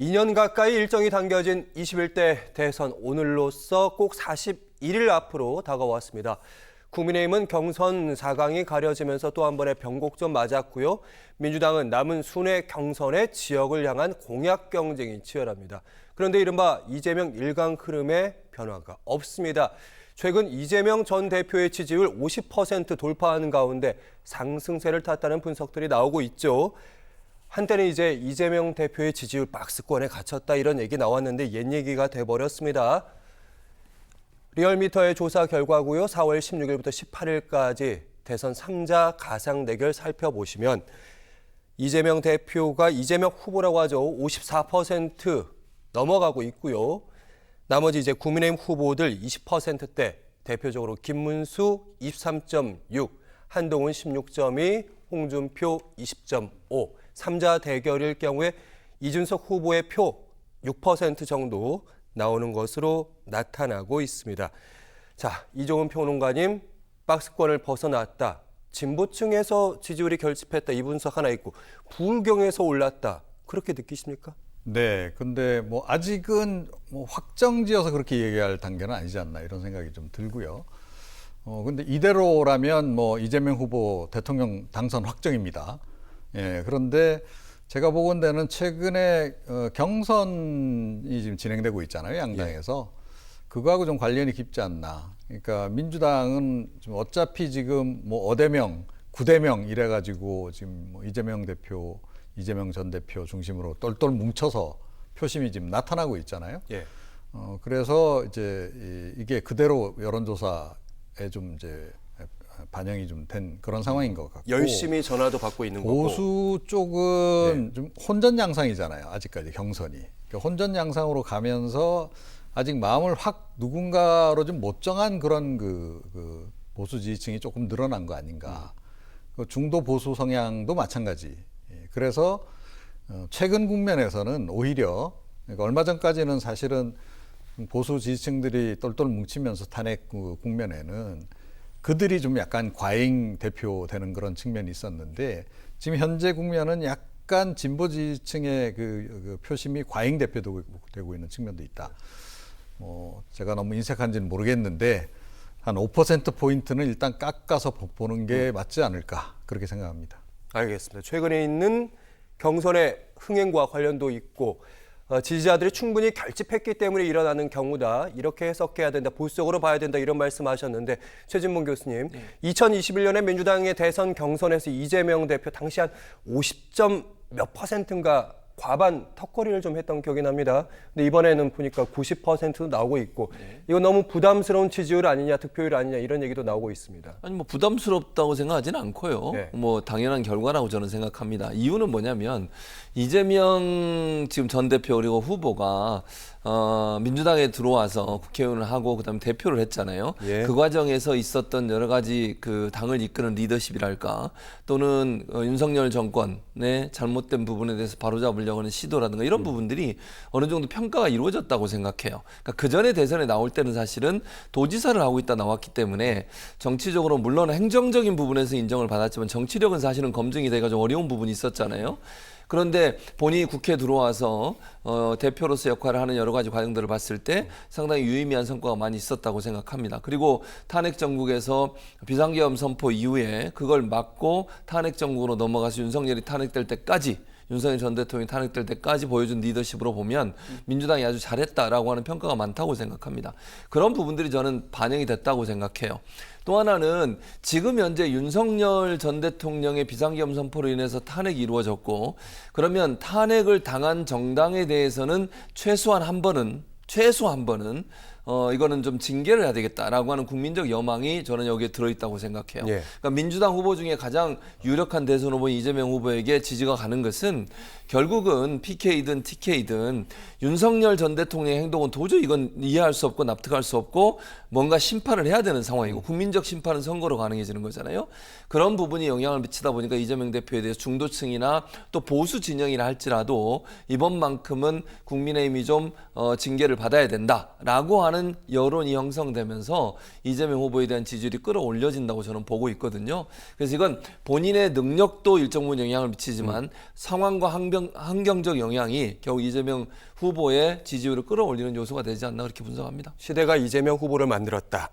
2년 가까이 일정이 당겨진 21대 대선 오늘로써 꼭 41일 앞으로 다가왔습니다. 국민의힘은 경선 4강이 가려지면서 또 한 번의 변곡점 맞았고요. 민주당은 남은 순회 경선의 지역을 향한 공약 경쟁이 치열합니다. 그런데 이른바 이재명 1강 흐름에 변화가 없습니다. 최근 이재명 전 대표의 지지율 50% 돌파하는 가운데 상승세를 탔다는 분석들이 나오고 있죠. 한때는 이제 이재명 대표의 지지율 박스권에 갇혔다 이런 얘기 나왔는데 옛 얘기가 돼버렸습니다. 리얼미터의 조사 결과고요. 4월 16일부터 18일까지 대선 3자 가상 대결 살펴보시면 이재명 대표가 이재명 후보라고 하죠. 54% 넘어가고 있고요. 나머지 이제 국민의힘 후보들 20%대 대표적으로 김문수 23.6, 한동훈 16.2, 홍준표 20.5, 3자 대결일 경우에 이준석 후보의 표 6% 정도 나오는 것으로 나타나고 있습니다. 자, 이종훈 평론가님, 박스권을 벗어났다. 진보층에서 지지율이 결집했다. 이 분석 하나 있고 부울경에서 올랐다. 그렇게 느끼십니까? 네, 근데 뭐 아직은 뭐 확정지어서 그렇게 얘기할 단계는 아니지 않나 이런 생각이 좀 들고요. 근데 이대로라면 뭐 이재명 후보 대통령 당선 확정입니다. 예, 그런데 제가 보건대는 최근에 경선이 지금 진행되고 있잖아요, 양당에서. 그거하고 좀 관련이 깊지 않나. 그러니까 민주당은 좀 어차피 지금 뭐 어대명, 구대명 이래가지고 지금 뭐 이재명 대표, 이재명 전 대표 중심으로 똘똘 뭉쳐서 표심이 지금 나타나고 있잖아요. 예. 그래서 이제 이게 그대로 여론조사에 좀 이제 반영이 좀 된 그런 상황인 것 같고, 열심히 전화도 받고 있는 거고. 보수 쪽은 좀 혼전 양상이잖아요. 아직까지 경선이. 그러니까 혼전 양상으로 가면서 아직 마음을 확 누군가로 좀 못 정한 그런 그 보수 지지층이 조금 늘어난 거 아닌가. 그 중도 보수 성향도 마찬가지. 그래서 최근 국면에서는 오히려, 그러니까 얼마 전까지는 사실은 보수 지지층들이 똘똘 뭉치면서 탄핵 국면에는 그들이 좀 약간 과잉 대표되는 그런 측면이 있었는데, 지금 현재 국면은 약간 진보 지지층의 그 표심이 과잉 대표되고 있는 측면도 있다. 제가 너무 인색한지는 모르겠는데 한 5%포인트는 일단 깎아서 보는 게 맞지 않을까, 그렇게 생각합니다. 알겠습니다. 최근에 있는 경선의 흥행과 관련도 있고 지지자들이 충분히 결집했기 때문에 일어나는 경우다. 이렇게 해석해야 된다. 보수적으로 봐야 된다. 이런 말씀하셨는데 최진봉 교수님, 2021년에 민주당의 대선 경선에서 이재명 대표 당시 한 50점 몇 %인가 과반 턱걸이를 좀 했던 기억이 납니다. 근데 이번에는 보니까 90%도 나오고 있고 이거 너무 부담스러운 지지율 아니냐, 득표율 아니냐 이런 얘기도 나오고 있습니다. 아니 뭐 부담스럽다고 생각하지는 않고요. 네. 뭐 당연한 결과라고 저는 생각합니다. 이유는 뭐냐면 이재명 지금 전 대표 그리고 후보가 민주당에 들어와서 국회의원을 하고 그다음에 대표를 했잖아요. 예. 그 과정에서 있었던 여러 가지 그 당을 이끄는 리더십이랄까, 또는 윤석열 정권의 잘못된 부분에 대해서 바로잡으려고 하는 시도라든가 이런 부분들이 어느 정도 평가가 이루어졌다고 생각해요. 그러니까 그 전에 대선에 나올 때는 사실은 도지사를 하고 있다 나왔기 때문에 정치적으로 물론 행정적인 부분에서 인정을 받았지만 정치력은 사실은 검증이 되기가 좀 어려운 부분이 있었잖아요. 그런데 본인이 국회에 들어와서 대표로서 역할을 하는 여러 가지 과정들을 봤을 때 상당히 유의미한 성과가 많이 있었다고 생각합니다. 그리고 탄핵 정국에서 비상계엄 선포 이후에 그걸 막고 탄핵 정국으로 넘어가서 윤석열이 탄핵될 때까지, 윤석열 전 대통령이 탄핵될 때까지 보여준 리더십으로 보면 민주당이 아주 잘했다라고 하는 평가가 많다고 생각합니다. 그런 부분들이 저는 반영이 됐다고 생각해요. 또 하나는 지금 현재 윤석열 전 대통령의 비상계엄 선포로 인해서 탄핵이 이루어졌고, 그러면 탄핵을 당한 정당에 대해서는 최소한 한 번은 이거는 좀 징계를 해야 되겠다라고 하는 국민적 여망이 저는 여기에 들어있다고 생각해요. 예. 그러니까 민주당 후보 중에 가장 유력한 대선 후보인 이재명 후보에게 지지가 가는 것은 결국은 PK든 TK든 윤석열 전 대통령의 행동은 도저히 이건 이해할 수 없고 납득할 수 없고 뭔가 심판을 해야 되는 상황이고, 국민적 심판은 선거로 가능해지는 거잖아요. 그런 부분이 영향을 미치다 보니까 이재명 대표에 대해서 중도층이나 또 보수 진영이라 할지라도 이번만큼은 국민의힘이 좀 징계를 받아야 된다라고 하는 많은 여론이 형성되면서 이재명 후보에 대한 지지율이 끌어올려진다고 저는 보고 있거든요. 그래서 이건 본인의 능력도 일정 부분 영향을 미치지만 상황과 환경적 영향이 결국 이재명 후보의 지지율을 끌어올리는 요소가 되지 않나 그렇게 분석합니다. 시대가 이재명 후보를 만들었다.